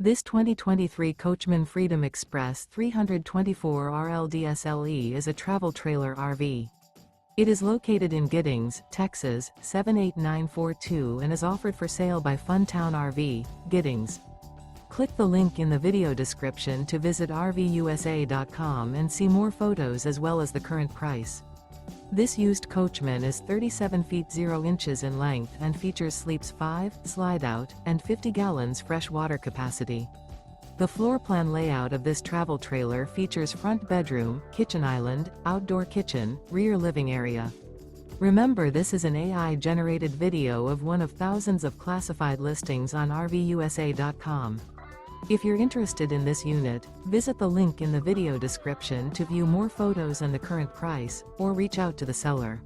This 2023 Coachmen Freedom Express 324 RLDSLE is a travel trailer RV. It is located in Giddings, Texas, 78942 and is offered for sale by Funtown RV, Giddings. Click the link in the video description to visit RVUSA.com and see more photos as well as the current price. This used Coachman is 37 feet 0 inches in length and features sleeps 5, Slideout, and 50 gallons fresh water capacity. The floor plan layout of this travel trailer features front bedroom, kitchen island, outdoor kitchen, rear living area. Remember, this is an AI-generated video of one of thousands of classified listings on RVUSA.com. If you're interested in this unit, visit the link in the video description to view more photos and the current price, or reach out to the seller.